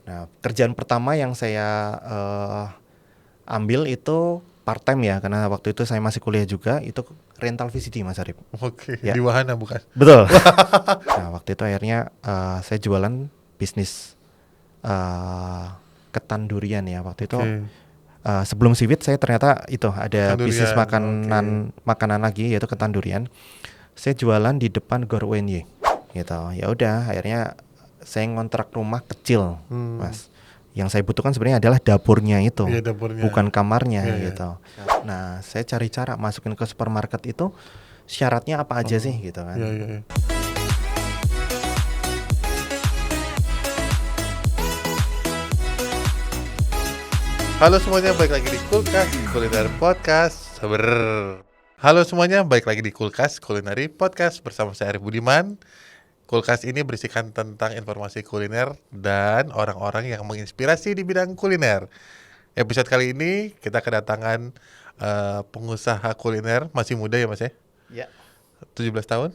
Nah, kerjaan pertama yang saya ambil itu part time ya, karena waktu itu saya masih kuliah juga, itu rental VCD Mas Arif. Oke, Ya. di wahana bukan? Betul. Nah, waktu itu akhirnya saya jualan bisnis ketan durian ya. Waktu itu sebelum Siwit saya ternyata itu ada Ketan bisnis durian, makanan lagi, yaitu ketan durian. Saya jualan di depan Gor UNY gitu. Ya udah, akhirnya saya ngontrak rumah kecil, Mas. Yang saya butuhkan sebenarnya adalah dapurnya itu, Iya, dapurnya. bukan kamarnya Iya, gitu. Nah, saya cari cara masukin ke supermarket itu syaratnya apa aja sih gitu kan. Iya. Halo semuanya, balik lagi di Kulkas Kuliner Podcast. Halo semuanya, balik lagi di Kulkas Kulineri Podcast bersama saya Arif Budiman. Kulkas ini berisikan tentang informasi kuliner dan orang-orang yang menginspirasi di bidang kuliner. Episode kali ini kita kedatangan pengusaha kuliner, masih muda ya Mas ya? Ya, 17 tahun?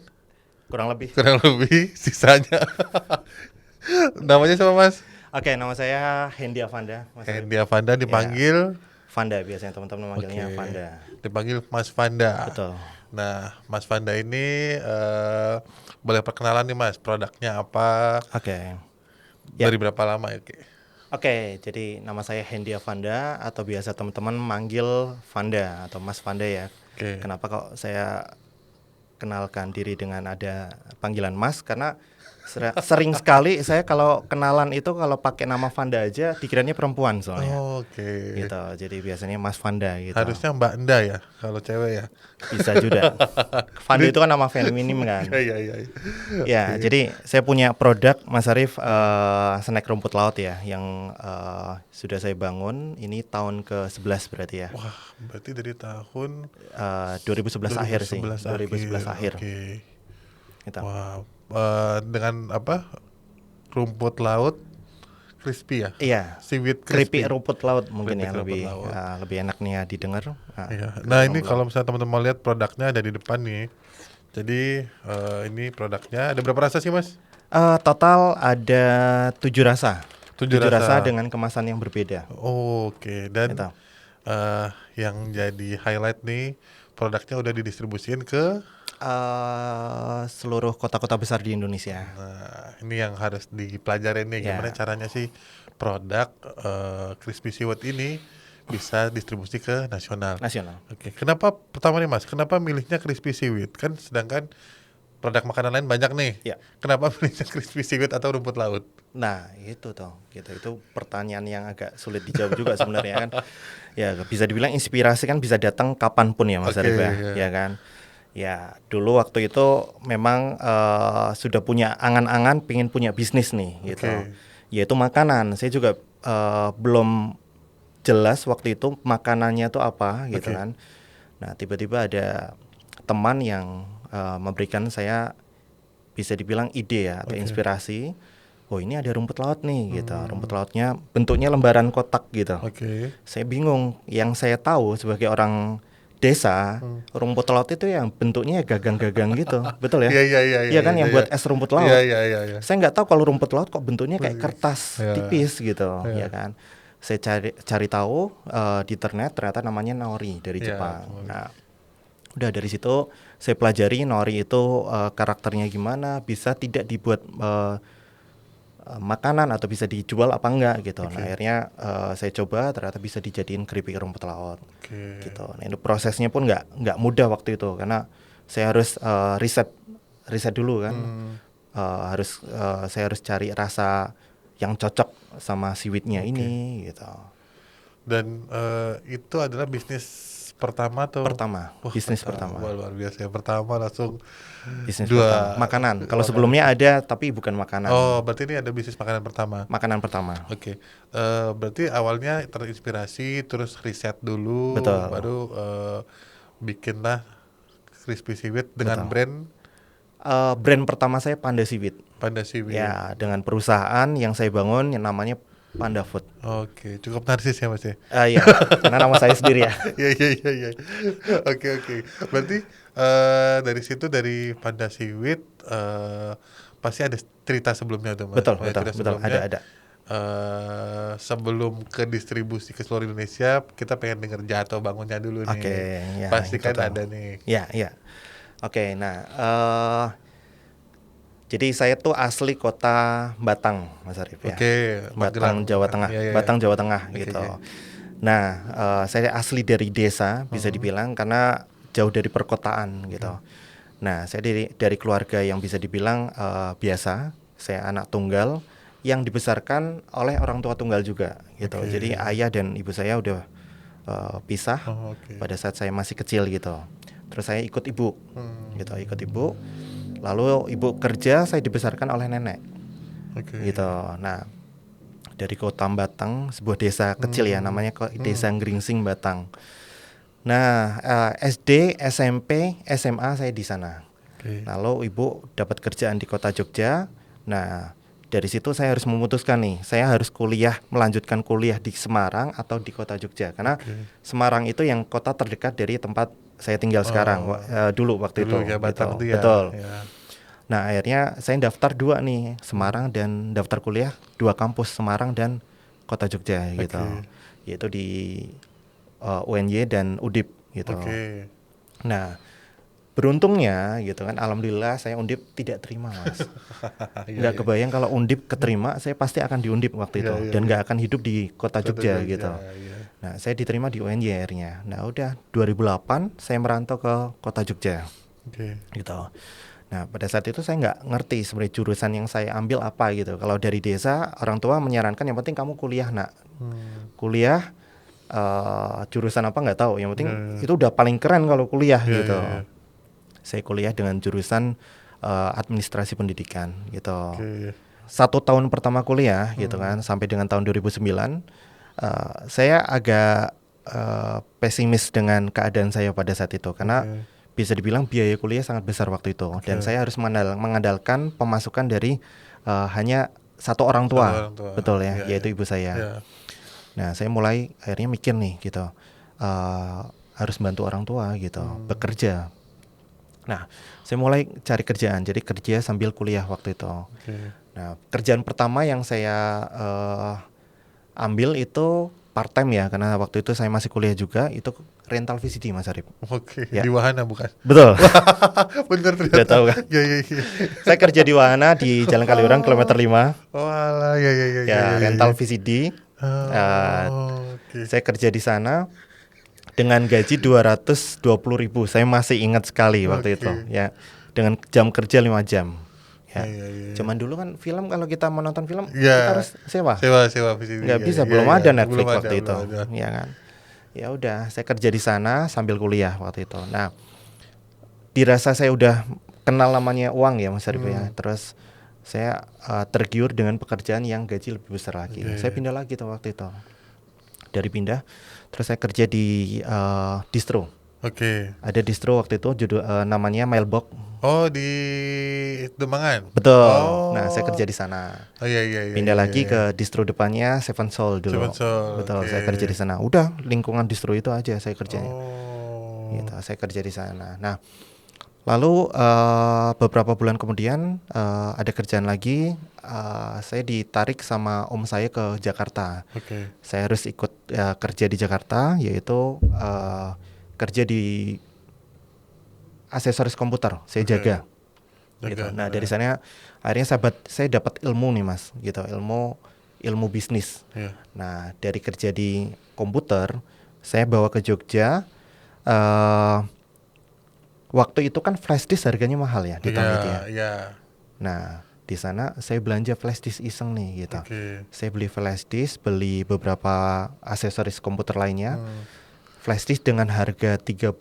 kurang lebih. Kurang lebih, sisanya. Namanya siapa Mas? Oke, nama saya Hendy Avanda, Mas Arif. Hendy Avanda, dipanggil Vanda, biasanya teman-teman manggilnya Vanda. Dipanggil Mas Vanda. Betul. Nah, Mas Vanda ini boleh perkenalan nih Mas, produknya apa? Oke. Dari berapa lama ya? Oke, jadi nama saya Hendy Avanda atau biasa teman-teman manggil Vanda atau Mas Vanda ya. Kenapa kok saya kenalkan diri dengan ada panggilan Mas? Karena sering sekali saya kalau kenalan itu kalau pakai nama Vanda aja dikiranya perempuan soalnya. Gitu. Jadi biasanya Mas Vanda gitu. Harusnya Mbak Enda ya kalau cewek ya. Bisa juga. Vanda itu kan nama feminim kan. Iya. Ya, jadi saya punya produk Mas Arif snack rumput laut ya yang sudah saya bangun ini tahun ke-11 berarti ya. Wah, berarti dari tahun 2011 akhir sih. 2011 akhir. Gitu. Wow. Dengan apa? Rumput laut crispy ya? Iya. Seaweed crispy rumput laut mungkin ya lebih enak nih ya didengar. Nah ini kalau misalnya teman-teman lihat produknya ada di depan nih. Jadi ini produknya ada berapa rasa sih Mas? Total ada 7 rasa. 7 rasa dengan kemasan yang berbeda. Oke. Dan yang jadi highlight nih produknya udah didistribusiin ke seluruh kota-kota besar di Indonesia. Nah, ini yang harus dipelajarin nih gimana caranya sih produk Crispy Seaweed ini bisa distribusi ke nasional. Oke. Kenapa pertama nih Mas? Kenapa milihnya Crispy Seaweed? Kan sedangkan produk makanan lain banyak nih. Ya. Kenapa milihnya Crispy Seaweed atau rumput laut? Nah, itu toh, gitu. Itu pertanyaan yang agak sulit dijawab juga sebenarnya kan. Ya, bisa dibilang inspirasi kan bisa datang kapanpun ya Mas Arif ya kan. Ya, dulu waktu itu memang sudah punya angan-angan pengen punya bisnis nih gitu. Yaitu makanan. Saya juga belum jelas waktu itu makanannya tuh apa gitu kan. Nah, tiba-tiba ada teman yang memberikan saya bisa dibilang ide ya atau inspirasi. Oh, ini ada rumput laut nih gitu. Rumput lautnya bentuknya lembaran kotak gitu. Saya bingung. Yang saya tahu sebagai orang desa, rumput laut itu yang bentuknya gagang-gagang gitu, betul ya? Iya kan, yang buat es rumput laut. Saya nggak tahu kalau rumput laut kok bentuknya kayak kertas tipis gitu, ya kan? Saya cari tahu di internet, ternyata namanya nori dari Jepang. Nah, udah dari situ saya pelajari nori itu karakternya gimana, bisa tidak dibuat makanan atau bisa dijual apa enggak gitu. Nah, akhirnya saya coba, ternyata bisa dijadiin keripik rumput laut. Gitu. Nah, itu prosesnya pun nggak mudah waktu itu karena saya harus riset dulu kan. Saya harus cari rasa yang cocok sama seaweednya ini gitu. Dan itu adalah bisnis pertama atau? Bisnis pertama. Luar biasa. Pertama langsung bisnis pertama. Makanan. Kalau sebelumnya ada tapi bukan makanan. Oh, berarti ini ada bisnis makanan pertama. Makanan pertama. Oke. Berarti awalnya terinspirasi terus riset dulu. Betul. Baru bikinlah Crispy Seaweed dengan brand. Brand pertama saya Panda Seaweed. Panda Seaweed. Ya, dengan perusahaan yang saya bangun yang namanya Panda Food. Oke, cukup narsis ya Mas ya? Iya, karena nama saya sendiri ya. Iya. Oke. Berarti dari situ, dari Panda Seaweed pasti ada cerita sebelumnya tuh Mas? Betul, ada. sebelum ke distribusi ke seluruh Indonesia, kita pengen denger jatuh bangunnya dulu nih. Oke, ya, Pasti itu kan tuh. ada nih. Ya, ya. Oke, nah, jadi saya tuh asli kota Batang, Mas Arif ya. Oke, Batang, Magelang. Jawa Tengah. Ya, ya, ya. Batang, Jawa Tengah Oke, gitu. oke. Nah, saya asli dari desa, bisa dibilang, karena jauh dari perkotaan gitu. Nah, saya dari keluarga yang bisa dibilang biasa. Saya anak tunggal yang dibesarkan oleh orang tua tunggal juga gitu. Oke. Jadi ayah dan ibu saya udah pisah Oke. pada saat saya masih kecil gitu. Terus saya ikut ibu gitu, ikut ibu. Lalu ibu kerja, saya dibesarkan oleh nenek Oke. gitu. Nah, dari kota Batang, sebuah desa kecil ya, namanya Desa Gringsing Batang. Nah, SD, SMP, SMA saya di sana. Oke. Lalu ibu dapat kerjaan di kota Jogja. Nah, dari situ saya harus memutuskan nih, saya harus melanjutkan kuliah di Semarang atau di kota Jogja. Karena Semarang itu yang kota terdekat dari tempat saya tinggal sekarang, dulu waktu Dulu itu. ya Batang gitu. tuh ya. Betul. Ya. Nah, akhirnya saya daftar 2 nih, Semarang dan daftar kuliah 2 kampus, Semarang dan kota Jogja gitu. Yaitu di UNY dan Undip gitu. Oke. Nah, beruntungnya gitu kan, alhamdulillah saya Undip tidak terima, Mas. Nggak kebayang kalau Undip keterima, saya pasti akan di Undip waktu itu dan nggak akan hidup di kota Jogja gitu. Nah, saya diterima di UNY akhirnya. Nah, udah 2008 saya merantau ke kota Jogja. Gitu. Nah, pada saat itu saya nggak ngerti sebenarnya jurusan yang saya ambil apa gitu. Kalau dari desa, orang tua menyarankan yang penting kamu kuliah, nak. Kuliah, jurusan apa nggak tahu. Yang penting itu udah paling keren kalau kuliah gitu. Saya kuliah dengan jurusan administrasi pendidikan gitu. 1 tahun pertama kuliah gitu kan, sampai dengan tahun 2009, saya agak pesimis dengan keadaan saya pada saat itu karena bisa dibilang biaya kuliah sangat besar waktu itu dan saya harus mengandalkan pemasukan dari hanya satu orang tua. Betul ya, yaitu ibu saya. Nah, saya mulai akhirnya mikir nih gitu, harus bantu orang tua gitu, bekerja. Nah, saya mulai cari kerjaan, jadi kerja sambil kuliah waktu itu. Nah, kerjaan pertama yang saya ambil itu part time ya, karena waktu itu saya masih kuliah juga, itu rental VCD, Mas Arif. Ya. Di Wahana bukan? Betul. Bener ternyata. Udah tahu kan? Ya. Saya kerja di Wahana di Jalan Kaliurang kilometer 5. Oh alah, ya. Rental VCD. Saya kerja di sana dengan gaji 220.000. Saya masih ingat sekali waktu itu ya. Dengan jam kerja 5 jam. Ya. Cuman dulu kan film, kalau kita mau nonton film kita harus sewa VCD. Nggak bisa, belum ada Netflix waktu itu. Ya kan. Ya udah, saya kerja di sana sambil kuliah waktu itu. Nah, dirasa saya udah kenal namanya uang ya, Mas Arif ya. Terus saya tergiur dengan pekerjaan yang gaji lebih besar lagi. Saya pindah lagi tuh waktu itu. Dari pindah, terus saya kerja di distro. Ada distro waktu itu namanya Mailbox. Oh, di Demangan. Betul. Nah, saya kerja di sana. Pindah lagi ke distro depannya Seven Soul dulu. Betul, saya kerja di sana. Udah, lingkungan distro itu aja saya kerjanya. Gitu, saya kerja di sana. Nah, lalu beberapa bulan kemudian ada kerjaan lagi. Saya ditarik sama om saya ke Jakarta. Saya harus ikut kerja di Jakarta, yaitu kerja di aksesoris komputer, saya jaga. Gitu. Nah, dari sana akhirnya saya dapat ilmu nih, Mas, gitu, ilmu bisnis. Nah, dari kerja di komputer, saya bawa ke Jogja. Waktu itu kan flash disk harganya mahal ya di Tokopedia. Nah, di sana saya belanja flash disk iseng nih gitu. Saya beli flash disk, beli beberapa aksesoris komputer lainnya. Flash disk dengan harga 30.000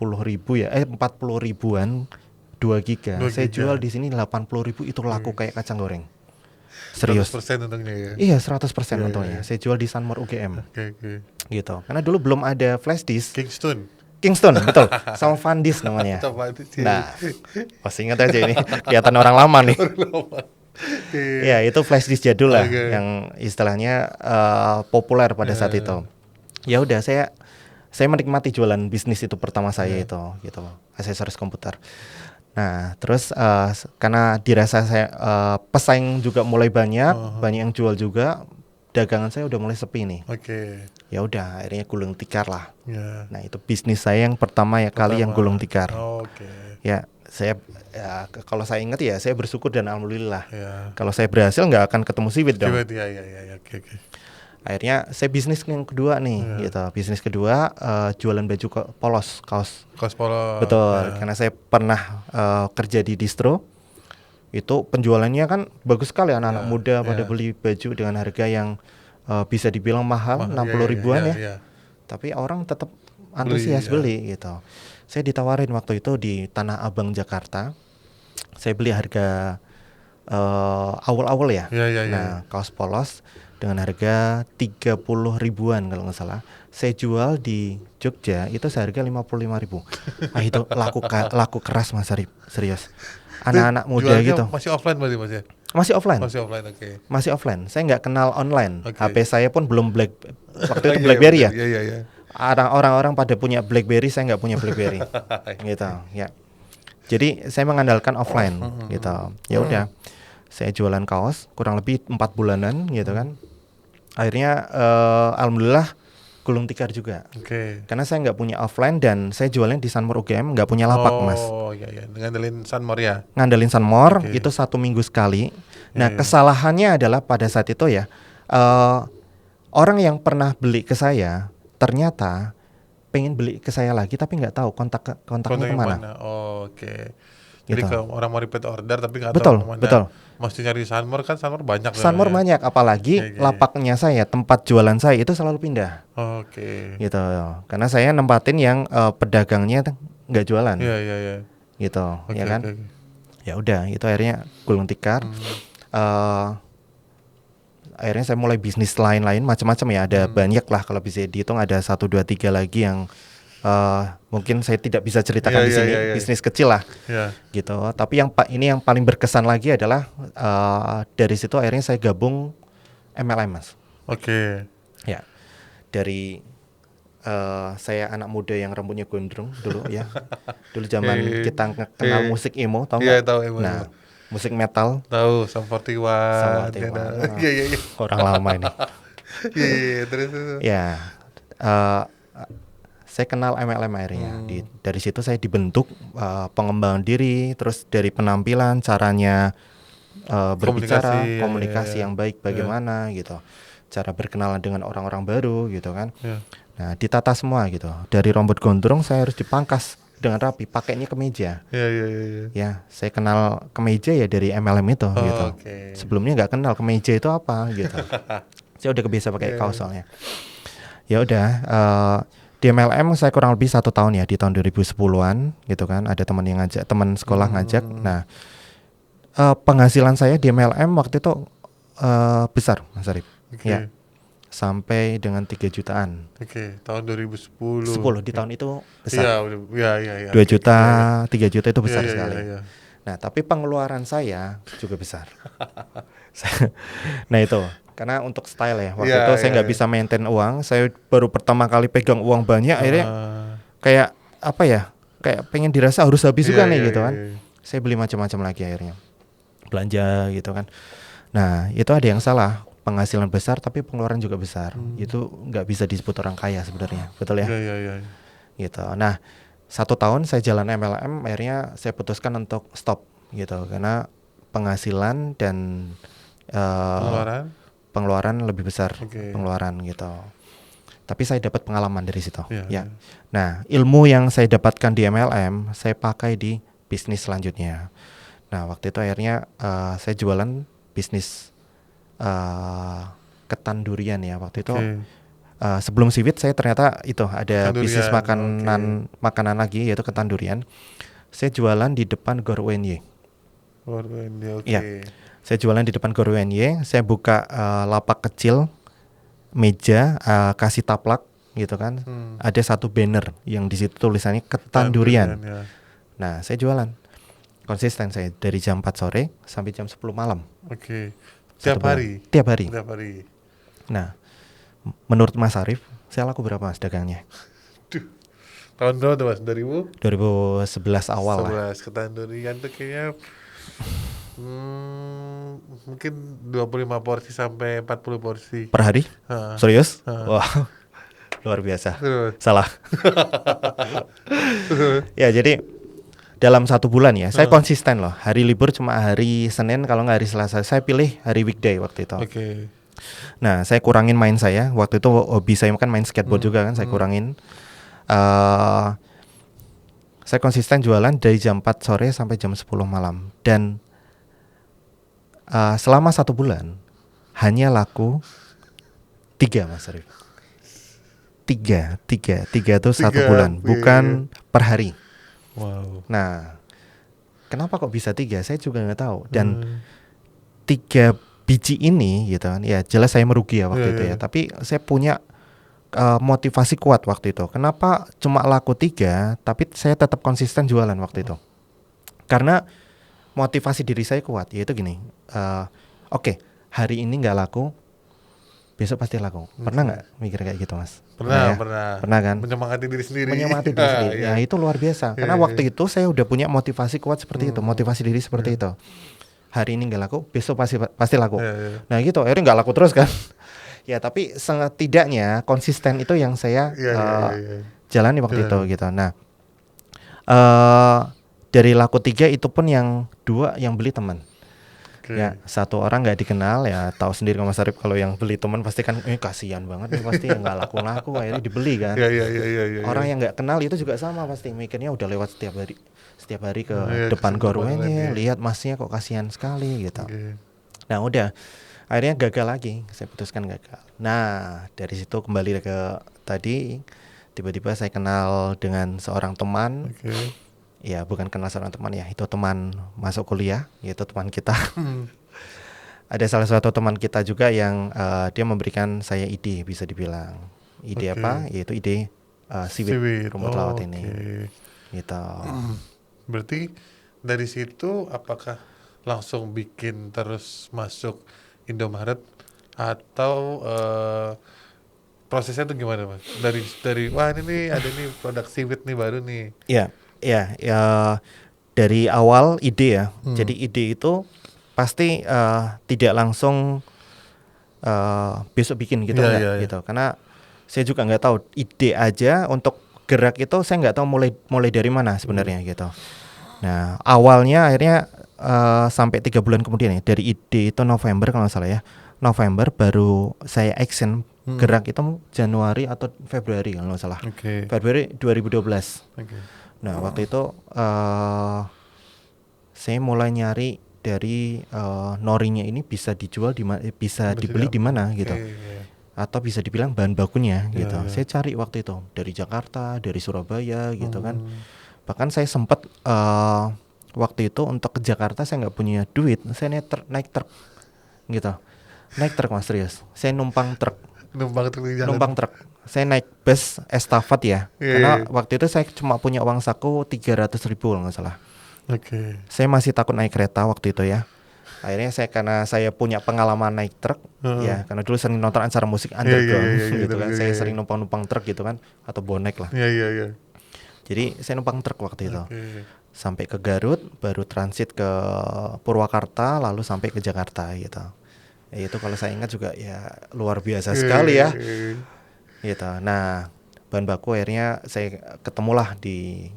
ya, 40.000-an 2 giga. Saya jual di sini 80.000, itu laku kayak kacang goreng. Serius. 100% untungnya ya. Iya, 100% untungnya. Saya jual di Sunmore UGM. Gitu. Karena dulu belum ada flash disk. Kingston, betul. Sama Vandis namanya. Nah, masih ingat aja ini, kelihatan orang lama nih. Ya, itu flash disk jadul lah, yang istilahnya populer pada saat itu. Ya udah, saya menikmati jualan bisnis itu pertama saya itu, gitu, aksesoris komputer. Nah, terus karena dirasa saya pesaing juga mulai banyak yang jual juga, dagangan saya udah mulai sepi nih. Oke. Ya udah, akhirnya gulung tikar lah. Ya. Nah itu bisnis saya yang pertama kali yang gulung tikar. Oke. Ya saya kalau saya ingat ya saya bersyukur dan alhamdulillah. Ya. Kalau saya berhasil nggak akan ketemu Siwit dong. Ya. Oke. Akhirnya saya bisnis yang kedua nih, gitu. Bisnis kedua jualan baju polos, kaos. Kaos polos. Betul, karena saya pernah kerja di distro. Itu penjualannya kan bagus sekali, anak-anak muda pada beli baju dengan harga yang bisa dibilang mahal, 60 ribuan ya. Tapi orang tetap antusias beli gitu. Saya ditawarin waktu itu di Tanah Abang Jakarta. Saya beli harga awal-awal ya. Nah, kaos polos dengan harga 30 ribuan kalau nggak salah. Saya jual di Jogja itu seharga 55.000. Itu laku keras Mas Arif, serius. Anak-anak muda gitu. Masih offline berarti Mas ya? Masih offline. Oke. Masih offline. Saya nggak kenal online. Okay. HP saya pun belum waktu itu BlackBerry ya. Iya. Orang-orang pada punya BlackBerry, saya nggak punya BlackBerry. Gitu, ya. Jadi saya mengandalkan offline gitu. Ya udah. Saya jualan kaos kurang lebih 4 bulanan gitu kan. Akhirnya alhamdulillah gulung tikar juga. Karena saya nggak punya offline dan saya jualnya di Sunmore UGM, nggak punya lapak Mas. Oh iya. Ngandelin Sunmore ya? Ngandelin Sunmore itu 1 minggu sekali. Nah kesalahannya adalah pada saat itu ya orang yang pernah beli ke saya ternyata pengen beli ke saya lagi tapi nggak tahu kontaknya kemana. Oke. Jadi gitu. Orang mau repeat order tapi nggak tahu kemana. Betul. Mesti nyari Sunmore kan Sunmore banyak. Sunmore banyak, apalagi lapaknya saya, tempat jualan saya itu selalu pindah. Oke. Gitu. Karena saya nempatin yang pedagangnya nggak jualan. Iya. Gitu, ya kan? Ya udah, itu akhirnya gulung tikar. Akhirnya saya mulai bisnis lain-lain macam-macam ya. Ada banyak lah kalau bisa dihitung, ada 1, 2, 3 lagi yang mungkin saya tidak bisa ceritakan di sini, bisnis kecil lah, gitu. Tapi ini yang paling berkesan lagi adalah dari situ akhirnya saya gabung MLM Mas. Oke. Ya, dari saya anak muda yang rambutnya gondrong dulu ya, dulu zaman kita kenal musik emo, tahu nggak? Tahu emo. Nah, musik metal. Tahu, Sum 41. Iya. Orang lama ini. Iya, terus. Ya. Saya kenal MLM akhirnya. Dari situ saya dibentuk pengembangan diri, terus dari penampilan, caranya berbicara, komunikasi yang baik bagaimana gitu, cara berkenalan dengan orang-orang baru gitu kan. Nah ditata semua gitu. Dari rambut gondrong saya harus dipangkas dengan rapi, pakainya kemeja. Ya, saya kenal kemeja ya dari MLM itu gitu. Sebelumnya nggak kenal kemeja itu apa gitu. Saya udah kebiasa pakai kaos soalnya. Ya udah. Di MLM saya kurang lebih 1 tahun ya, di tahun 2010-an gitu kan. Ada teman yang ngajak, teman sekolah ngajak. Nah penghasilan saya di MLM waktu itu besar Mas Arif. Ya, sampai dengan 3 jutaan. Tahun 2010. 10 di tahun itu besar. Iya. 2 juta, 3 juta itu besar sekali. Nah tapi pengeluaran saya juga besar. Nah itu karena untuk style ya waktu itu saya nggak bisa maintain uang. Saya baru pertama kali pegang uang banyak, akhirnya kayak apa ya, kayak pengen dirasa harus habis juga nih gitu kan. Saya beli macam-macam lagi akhirnya, belanja gitu kan. Nah itu ada yang salah, penghasilan besar tapi pengeluaran juga besar. Itu nggak bisa disebut orang kaya sebenarnya, betul ya? Gitu. Nah 1 tahun saya jalan MLM, akhirnya saya putuskan untuk stop gitu karena penghasilan dan pengeluaran lebih besar, pengeluaran gitu. Tapi saya dapat pengalaman dari situ. Ya. Nah, ilmu yang saya dapatkan di MLM saya pakai di bisnis selanjutnya. Nah, waktu itu akhirnya saya jualan bisnis ketan durian ya waktu itu. Sebelum Siwit saya ternyata itu ada bisnis makanan lagi yaitu ketan durian. Saya jualan di depan Gor UNY. Ya. Saya jualan di depan Gor UNY, saya buka lapak kecil, meja, kasih taplak gitu kan. Ada 1 banner yang di situ tulisannya ketan durian. Nah, saya jualan. Konsisten saya dari jam 4 sore sampai jam 10 malam. Tiap hari. Nah, menurut Mas Arif, saya laku berapa Mas dagangnya? Tahun berapa tuh Mas? 2011 awal lah. Ketan durian tuh kayaknya mungkin 25 porsi sampai 40 porsi. Per hari? Heeh. Serius? Wah, luar biasa. Terus. Salah. Ya, jadi dalam 1 bulan ya, saya konsisten loh. Hari libur cuma hari Senin, kalau nggak hari Selasa. Saya pilih hari weekday waktu itu. Oke. Nah, saya kurangin main saya. Waktu itu hobi saya kan main skateboard juga kan, saya kurangin. Saya konsisten jualan dari jam 4 sore sampai jam 10 malam. Dan selama 1 bulan hanya laku 3, Mas Arif. 3 itu 1 bulan, bukan per hari. Wow. Nah, kenapa kok bisa 3? Saya juga nggak tahu. Dan 3 biji ini gitu kan, ya jelas saya merugi ya waktu itu ya. Tapi saya punya motivasi kuat waktu itu. Kenapa cuma laku 3, tapi saya tetap konsisten jualan waktu itu? Karena motivasi diri saya kuat, yaitu gini. Oke, hari ini nggak laku, besok pasti laku. Pernah nggak mikir kayak gitu, Mas? Pernah. Pernah kan? Menyemangati diri sendiri. Ya, itu luar biasa. Karena waktu itu saya udah punya motivasi kuat seperti itu, motivasi diri seperti itu. Hari ini nggak laku, besok pasti laku. Nah gitu, akhirnya nggak laku terus kan? Ya, tapi setidaknya konsisten itu yang saya jalani waktu itu gitu. Nah, dari laku 3 itu pun yang 2 yang beli teman. Ya, 1 orang nggak dikenal, ya tahu sendiri Mas Arif, kalau yang beli teman pasti kan kasihan banget nih, pasti nggak laku-laku, akhirnya dibeli kan. Orang yang nggak kenal itu juga sama, pasti mikirnya udah lewat setiap hari ke depan gorwennya, lihat masnya kok kasihan sekali gitu. Nah udah, akhirnya gagal lagi, saya putuskan gagal. Nah dari situ kembali ke tadi, tiba-tiba saya kenal dengan seorang teman. Ya bukan kenal seorang teman ya, itu teman masuk kuliah, yaitu teman kita. Ada salah satu teman kita juga yang dia memberikan saya ide, bisa dibilang ide apa, yaitu ide siwit rumput laut ini gitu. Berarti dari situ apakah langsung bikin terus masuk Indomaret atau prosesnya itu gimana, Mas? Dari wah ini nih ada nih produk siwit nih baru nih. Ya, dari awal ide ya. Jadi ide itu pasti tidak langsung besok bikin gitu, gitu. Karena saya juga nggak tahu, ide aja untuk gerak itu saya nggak tahu mulai dari mana sebenarnya gitu. Nah awalnya akhirnya sampai 3 bulan kemudian ya, dari ide itu November kalau nggak salah ya, November baru saya action gerak itu Januari atau Februari kalau nggak salah. Februari 2012. Nah waktu itu saya mulai nyari dari norinya ini bisa dijual bisa dibeli di mana gitu, atau bisa dibilang bahan bakunya gitu. Saya cari waktu itu dari Jakarta, dari Surabaya gitu kan. Bahkan saya sempat waktu itu untuk ke Jakarta saya nggak punya duit, saya naik truk gitu, naik truk Mas, serius. Saya numpang truk. Saya naik bus estafet ya, karena waktu itu saya cuma punya uang saku 300.000 kalau nggak salah. Saya masih takut naik kereta waktu itu ya. Akhirnya karena saya punya pengalaman naik truk, ya karena dulu sering nonton acara musik underground gitu kan, saya sering numpang truk gitu kan, atau bonek lah. Jadi saya numpang truk waktu itu, sampai ke Garut, baru transit ke Purwakarta, lalu sampai ke Jakarta gitu. Ya, itu kalau saya ingat juga ya luar biasa sekali ya. Gitu. Nah, bahan baku akhirnya saya ketemulah di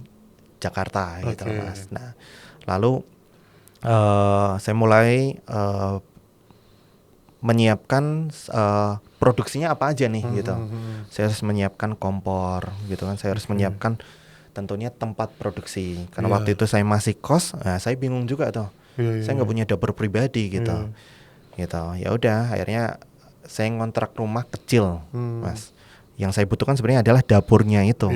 Jakarta gitu, Mas. Nah, lalu saya mulai menyiapkan produksinya apa aja nih gitu. Saya harus menyiapkan kompor gitu kan. Saya harus menyiapkan tentunya tempat produksi. Karena waktu itu saya masih kos, nah saya bingung juga tuh. Saya nggak punya dapur pribadi gitu. Gitu. Ya udah, akhirnya saya ngontrak rumah kecil, Mas. Yang saya butuhkan sebenarnya adalah dapurnya itu,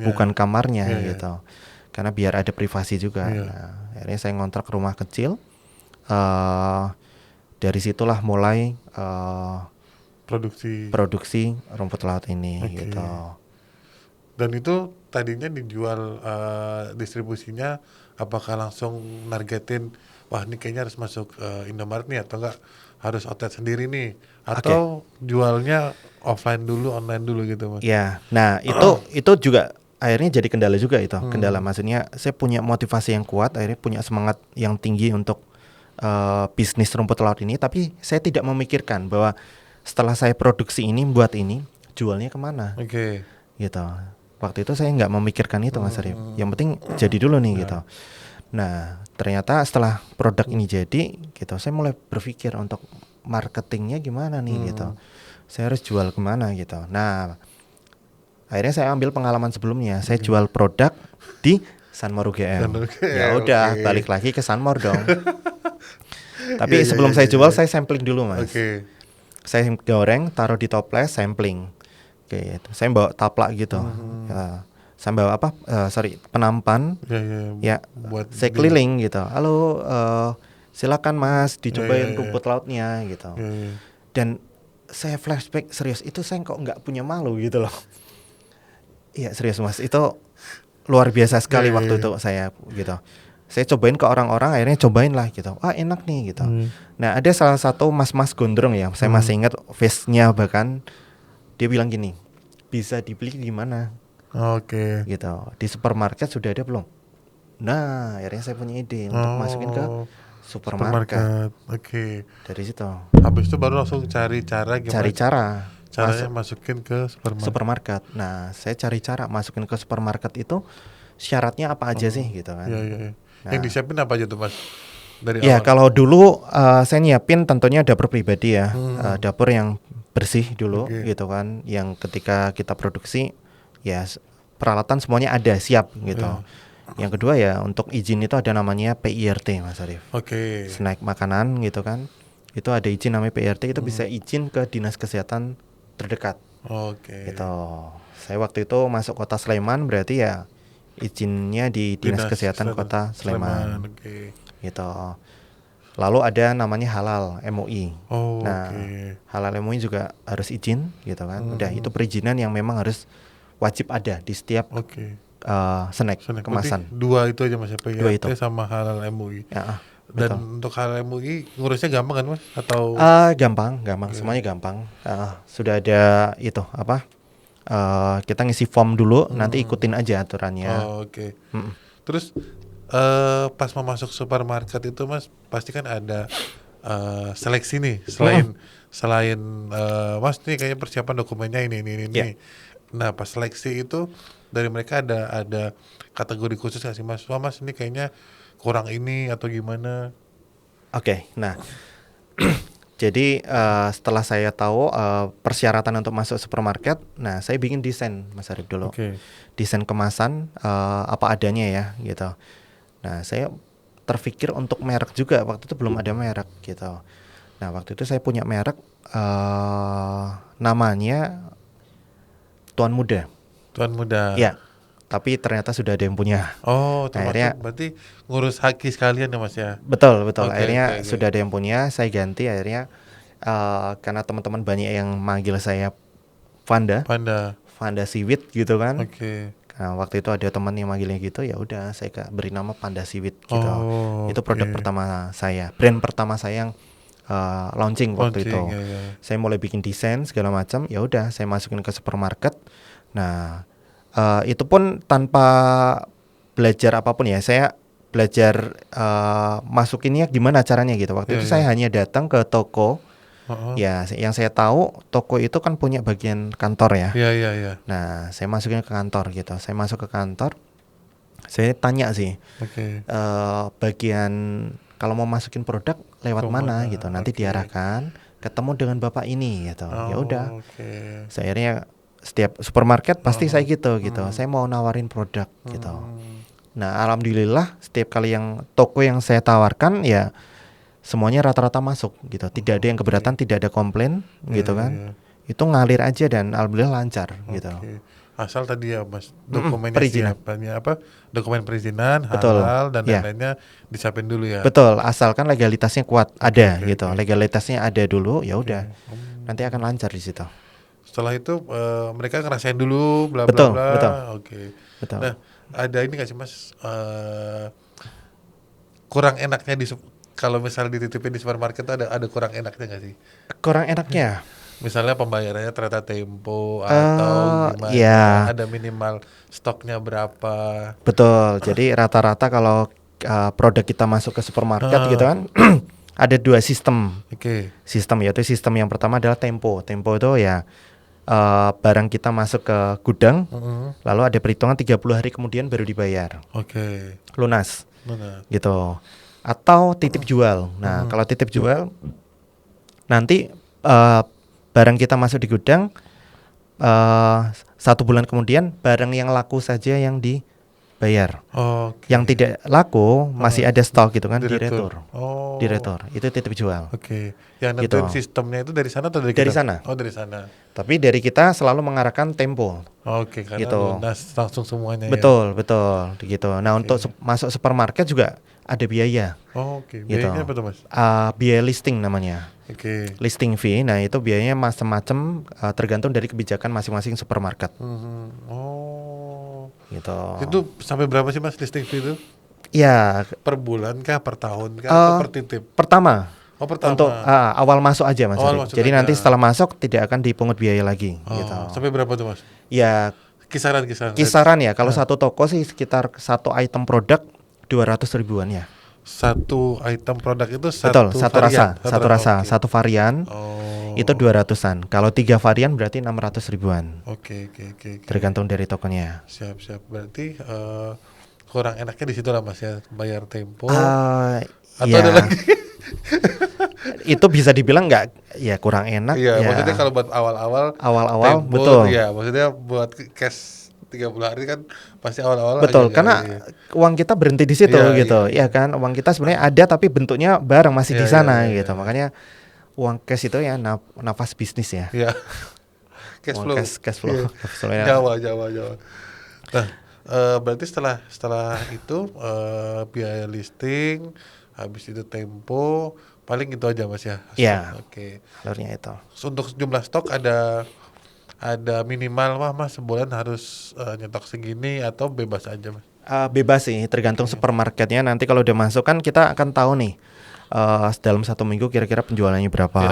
bukan kamarnya gitu. Karena biar ada privasi juga. Nah, akhirnya saya ngontrak rumah kecil. Dari situlah mulai produksi rumput laut ini gitu. Dan itu tadinya dijual distribusinya apakah langsung nargetin wah ini kayaknya harus masuk Indomaret nih, atau enggak harus outlet sendiri nih, atau jualnya offline dulu, online dulu gitu, Mas? Ya, nah itu juga akhirnya jadi kendala juga itu. Kendala maksudnya saya punya motivasi yang kuat, akhirnya punya semangat yang tinggi untuk bisnis rumput laut ini, tapi saya tidak memikirkan bahwa setelah saya produksi ini, buat ini, jualnya kemana, gitu. Waktu itu saya nggak memikirkan itu, Mas Arif. Yang penting jadi dulu nih, gitu. Nah, ternyata setelah produk ini jadi, gitu, saya mulai berpikir untuk marketingnya gimana nih, gitu. Saya harus jual kemana, gitu. Nah, akhirnya saya ambil pengalaman sebelumnya. Saya jual produk di Sunmor UGM. Ya udah, balik lagi ke Sunmor dong. Tapi sebelum saya jual, saya sampling dulu, Mas. Saya goreng, taruh di toples, sampling. Oke, saya bawa taplak gitu. Ya, saya bawa penampan. Ya, buat saya keliling gitu. Halo, silakan Mas, dicobain rumput lautnya gitu. Dan saya flashback, serius, itu saya kok nggak punya malu gitu loh. Iya serius Mas, itu luar biasa sekali waktu itu saya gitu. Saya cobain ke orang-orang, akhirnya cobain lah gitu. Enak nih gitu. Nah ada salah satu mas-mas gondrong ya, saya masih ingat face-nya, bahkan dia bilang gini, bisa dibeli di mana? Gitu. Di supermarket sudah ada belum? Nah akhirnya saya punya ide untuk masukin ke supermarket. Dari situ. Habis itu baru langsung cari cara gimana? Cari caranya masukin ke supermarket. Nah saya cari cara masukin ke supermarket itu syaratnya apa aja sih gitu kan? Nah, yang disiapin apa aja tuh Mas? Dari ya awal? Kalau dulu saya nyiapin tentunya dapur pribadi ya, dapur yang bersih dulu gitu kan, yang ketika kita produksi ya peralatan semuanya ada siap gitu. Yang kedua ya untuk izin itu ada namanya PIRT Mas Arif. Snack makanan gitu kan, itu ada izin namanya PIRT, itu bisa izin ke dinas kesehatan terdekat. Gitu. Saya waktu itu masuk kota Sleman, berarti ya izinnya di dinas kesehatan kota Sleman. Gitu. Lalu ada namanya halal MUI. Halal MUI juga harus izin gitu kan. Udah itu perizinan yang memang harus wajib ada di setiap snack kemasan. Dua itu aja Mas, PIRT sama halal MUI. Dan betul. Untuk halal MUI ngurusnya gampang kan Mas? Atau gampang, semuanya gampang. Sudah ada itu apa? Kita ngisi form dulu, nanti ikutin aja aturannya. Terus pas mau masuk supermarket itu Mas, pasti kan ada seleksi nih. Selain Mas nih kayaknya persiapan dokumennya ini. Nah pas seleksi itu dari mereka ada kategori khusus nggak sih Mas? Mas ini kayaknya kurang ini atau gimana? Nah jadi setelah saya tahu persyaratan untuk masuk supermarket, nah saya bikin desain Mas Arif dulu. Desain kemasan apa adanya ya gitu. Nah saya terpikir untuk merek juga, waktu itu belum ada merek gitu. Nah waktu itu saya punya merek namanya Tuan Muda. Ya, tapi ternyata sudah ada yang punya. Akhirnya berarti ngurus haki sekalian ya Mas ya? Betul. Akhirnya sudah ada yang punya, saya ganti akhirnya karena teman-teman banyak yang manggil saya Vanda Siwit gitu kan. Nah, waktu itu ada teman yang manggilnya gitu, ya udah saya beri nama Panda Siwit gitu. Itu produk pertama saya, brand pertama saya yang launching waktu itu. Saya mulai bikin desain segala macam, ya udah saya masukin ke supermarket. Nah itu pun tanpa belajar apapun ya, saya belajar masukinnya gimana caranya gitu. Waktu itu saya hanya datang ke toko. Ya, yang saya tahu toko itu kan punya bagian kantor ya. Nah, saya masukin ke kantor gitu. Saya masuk ke kantor, saya tanya sih, bagian kalau mau masukin produk lewat mana gitu. Nanti diarahkan ketemu dengan bapak ini gitu. Ya udah. Saya akhirnya setiap supermarket pasti saya gitu. Saya mau nawarin produk gitu. Nah, alhamdulillah setiap kali yang toko yang saya tawarkan ya semuanya rata-rata masuk gitu. Tidak ada yang keberatan, tidak ada komplain gitu kan. Itu ngalir aja dan alhamdulillah lancar gitu. Asal tadi ya Mas, dokumennya siapannya apa? Dokumen perizinan, halal dan lain-lainnya disiapin dulu ya. Betul, asalkan legalitasnya kuat, ada gitu. Legalitasnya ada dulu, ya udah. Nanti akan lancar di situ. Setelah itu mereka ngerasain dulu bla bla bla. Betul. Nah, ada ini nggak sih Mas, kurang enaknya kalau misalnya dititipin di supermarket ada kurang enaknya nggak sih? Kurang enaknya? Misalnya pembayarannya ternyata tempo atau gimana? Ada minimal stoknya berapa? Betul. Jadi rata-rata kalau produk kita masuk ke supermarket gitu kan, ada 2 sistem. Sistem, yaitu sistem yang pertama adalah tempo. Tempo itu ya barang kita masuk ke gudang, lalu ada perhitungan 30 hari kemudian baru dibayar. Lunas. Gitu. Atau titip jual. Nah, kalau titip jual nanti barang kita masuk di gudang, 1 bulan kemudian barang yang laku saja yang dibayar. Yang tidak laku masih ada stok gitu kan, diretur. Diretur. Itu titip jual. Yang nentuin sistemnya itu dari sana atau dari kita? Dari sana. Dari sana. Tapi dari kita selalu mengarahkan tempo. Karena gitu. lunas langsung semuanya. Betul gitu. Nah, untuk masuk supermarket juga ada biaya. Biayanya apa tuh, Mas? Biaya listing namanya. Listing fee. Nah, itu biayanya macam-macam, tergantung dari kebijakan masing-masing supermarket. Gitu. Itu sampai berapa sih, Mas, listing fee itu? Ya, per bulan kah, per tahun kah, atau per titip? Pertama. Pertama. Untuk awal masuk aja, Mas. Jadi aja. nanti setelah masuk tidak akan dipungut biaya lagi. Gitu. Sampai berapa tuh, Mas? Ya, kisaran ya. Kalau satu toko sih sekitar 1 item produk 200 ribuan ya. 1 item produk itu Betul, satu rasa, satu varian. Itu 200-an. Kalau 3 varian berarti 600 ribuan. Tergantung dari tokonya. Siap. Berarti kurang enaknya di situ lah, Mas, ya, bayar tempo. Atau ya. ada lagi? Itu bisa dibilang nggak, ya kurang enak. Iya, maksudnya kalau buat awal-awal tempo, betul. Ya, maksudnya buat cash 30 hari kan pasti awal-awal. Betul, karena uang kita berhenti di situ gitu. Iya kan, uang kita sebenarnya ada tapi bentuknya barang masih di sana gitu. Makanya uang cash itu ya nafas bisnis ya. Iya. Cash flow. Jawa. Nah, berarti setelah itu biaya listing, habis itu tempo, paling itu aja, Mas, ya. Iya. Alurnya itu. Untuk jumlah stok ada minimal, Mas, sebulan harus nyetok segini atau bebas aja, Mas? Bebas sih, tergantung supermarketnya. Nanti kalau udah masuk kan kita akan tahu nih dalam 1 minggu kira-kira penjualannya berapa,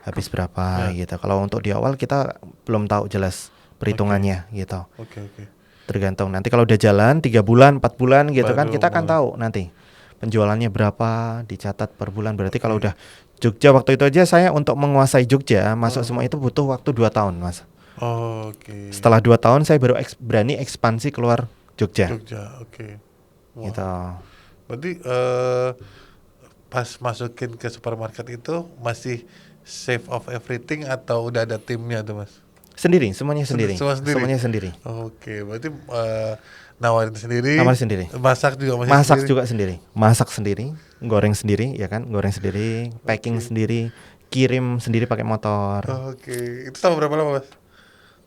habis berapa gitu. Kalau untuk di awal kita belum tahu jelas perhitungannya gitu. Tergantung nanti kalau udah jalan 3 bulan, 4 bulan gitu kan kita akan tahu nanti penjualannya berapa, dicatat per bulan. Berarti kalau udah Jogja, waktu itu aja saya untuk menguasai Jogja masuk semua itu butuh waktu 2 tahun, Mas. Setelah 2 tahun saya baru berani ekspansi keluar Jogja. Gitu. Berarti pas masukin ke supermarket itu masih save of everything atau udah ada timnya tuh, Mas? Semuanya sendiri. Semuanya sendiri. Berarti nawarin sendiri. Masak juga sendiri. Masak sendiri, goreng sendiri, ya kan? Goreng sendiri, packing sendiri, kirim sendiri pakai motor. Itu selama berapa lama, Mas?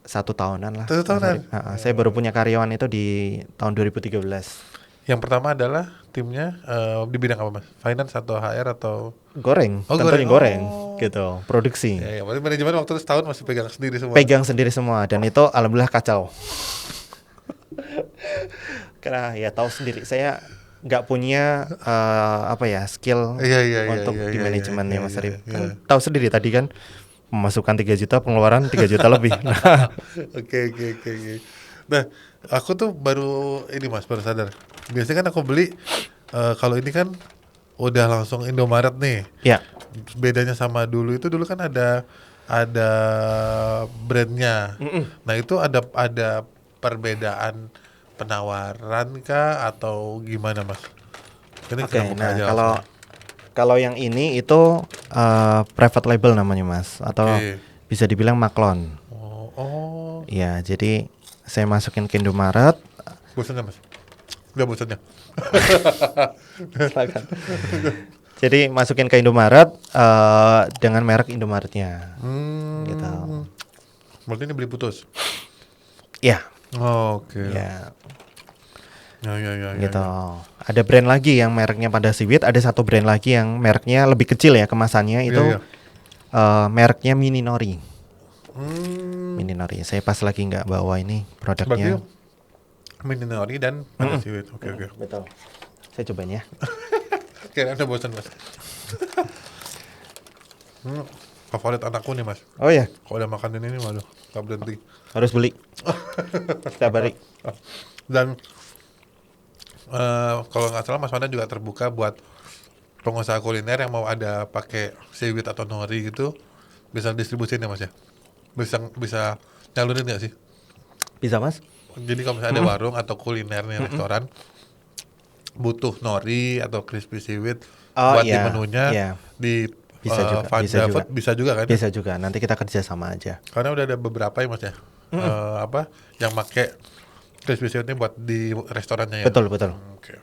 1 tahunan lah. 1 tahunan. Saya baru punya karyawan itu di tahun 2013. Yang pertama adalah timnya di bidang apa, Mas? Finance atau HR atau? Goreng. Goreng. Gitu. Produksi. Ya, berarti manajemen waktu itu setahun masih pegang sendiri semua. Pegang sendiri semua dan itu alhamdulillah kacau. Karena ya tahu sendiri saya nggak punya skill untuk di manajemen ya, Mas Arif. Kan tahu sendiri tadi kan pemasukan 3 juta, pengeluaran 3 juta lebih. Oke. Nah, aku tuh baru sadar. Biasanya kan aku beli kalau ini kan udah langsung Indomaret nih. Ya. Bedanya sama dulu kan ada brandnya. Nah, itu ada perbedaan penawaran kah atau gimana, Mas? Kalau yang ini itu private label namanya, Mas, atau bisa dibilang maklon. Ya, jadi saya masukin ke Indomaret. Bosan nggak, Mas? Udah bosannya. Jadi masukin ke Indomaret dengan merek Indomaretnya. Gitu. Berarti ini beli putus? Ya. Ya. Gitu. Ada brand lagi yang mereknya pada Siwit, ada satu brand lagi yang mereknya lebih kecil ya kemasannya itu. Mereknya Mininori. Mininori. Saya pas lagi nggak bawa ini produknya. Berarti Mininori dan pada Siwit. Oke. Betul. Saya cobain ya. Kira Anda bosan, Mas. Favorit anakku nih, Mas. Oh ya. Kalau udah makan ini waduh, nggak berhenti. Harus beli. Setiap hari. Dan kalau nggak salah Mas Fanda juga terbuka buat pengusaha kuliner yang mau ada pakai seaweed atau nori gitu, bisa distribusin ya Mas ya? Bisa nyalurin nggak sih? Bisa Mas? Jadi kalau misalnya ada warung atau kuliner nih restoran butuh nori atau crispy seaweed Oh buat di iya, menunya iya. di Bisa juga, Fanda bisa juga. Food bisa juga kan? Bisa juga. Nanti kita kerja sama aja. Karena udah ada beberapa ya Mas ya, yang make crispy seaweed ini buat di restorannya ya. Betul, betul. Oke.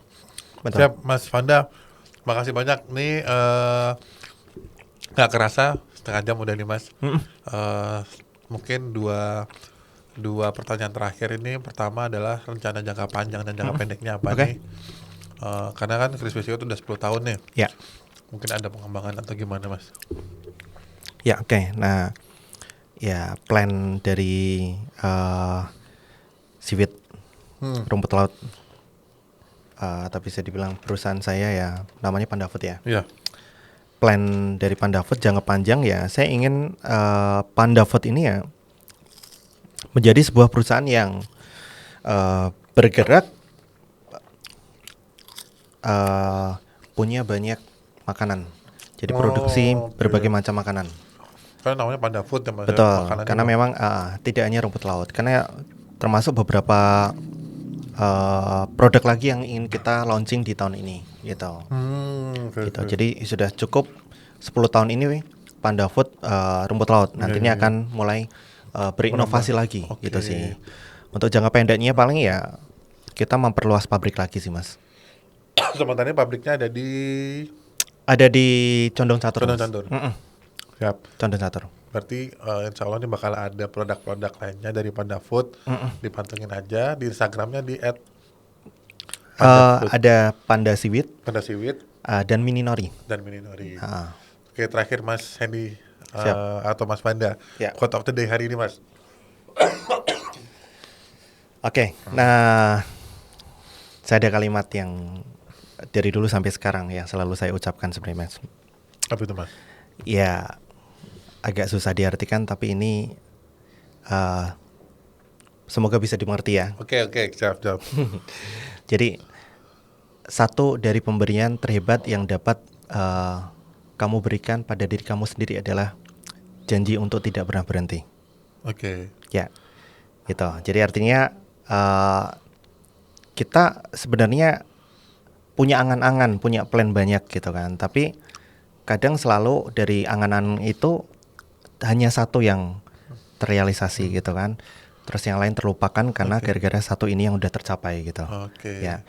Betul. Siap Mas Fanda, makasih banyak nih. Nggak kerasa setengah jam udah nih Mas. Mungkin dua pertanyaan terakhir ini. Pertama adalah rencana jangka panjang dan jangka pendeknya apa Oke. nih? Karena kan crispy seaweed udah 10 tahun nih. Ya. Mungkin ada pengembangan atau gimana Mas? Ya, oke. Nah, ya plan dari seaweed rumput laut, tapi bisa dibilang perusahaan saya ya namanya Panda Food ya. Iya. Plan dari Panda Food jangka panjang ya, saya ingin Panda Food ini ya menjadi sebuah perusahaan yang bergerak punya banyak makanan. Jadi produksi berbagai macam makanan. Karena namanya Panda Food ya Mas. Betul, karena memang tidak hanya rumput laut, karena termasuk beberapa produk lagi yang ingin kita launching di tahun ini, gitu. Gitu. Jadi sudah cukup 10 tahun ini Panda Food rumput laut. Nantinya akan mulai berinovasi lagi, gitu sih. Untuk jangka pendeknya paling ya kita memperluas pabrik lagi sih Mas. Sementara ini pabriknya ada di Condong Catur. Condong Catur. Siap. Condong Catur. Berarti insya Allah ini bakal ada produk-produk lainnya dari Panda Food. Dipantengin aja di Instagramnya di ada Panda Seaweed, Panda Seaweed dan Mini Nori. Oke, terakhir Mas Hendy atau Mas Panda, Ya. quote of the day hari ini Mas. Oke, nah saya ada kalimat yang dari dulu sampai sekarang yang selalu saya ucapkan sebenarnya Mas. Apa itu Mas? Ya agak susah diartikan tapi ini semoga bisa dimengerti ya. Oke, siap. Jadi satu dari pemberian terhebat yang dapat kamu berikan pada diri kamu sendiri adalah janji untuk tidak pernah berhenti. Oke. Ya, gitu. Jadi artinya kita sebenarnya punya angan-angan, punya plan banyak gitu kan. Tapi kadang selalu dari angan-angan itu hanya satu yang terrealisasi gitu kan. Terus yang lain terlupakan karena gara-gara satu ini yang udah tercapai gitu. Ya.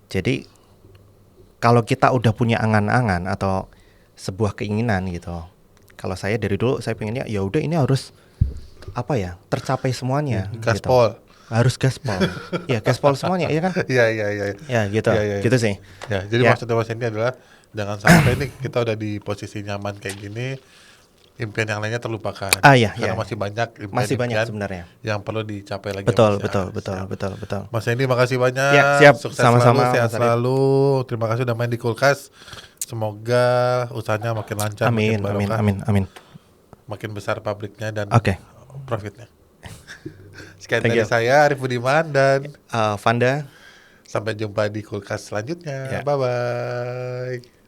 Jadi kalau kita udah punya angan-angan atau sebuah keinginan gitu. Kalau saya dari dulu saya pengennya ya udah ini harus tercapai semuanya. Gaspol. Gitu. Harus gaspol. Ya, gaspol semuanya, iya kan? Iya. Ya, gitu. Gitu sih. Ya, jadi maksudnya Mas ini adalah jangan sampai nih kita udah di posisi nyaman kayak gini, impian yang lainnya terlupakan. Karena masih banyak impian sebenarnya yang perlu dicapai lagi. Betul. Mas Hendy makasih banyak. Ya, siap. Sukses Sama-sama, selalu, sehat selalu. Terima kasih udah main di Kulkas. Semoga usahanya makin lancar, amin. makin besar pabriknya dan profitnya. Sekian dari saya Arif Budiman dan Fanda. Sampai jumpa di Kulkas selanjutnya. Bye-bye.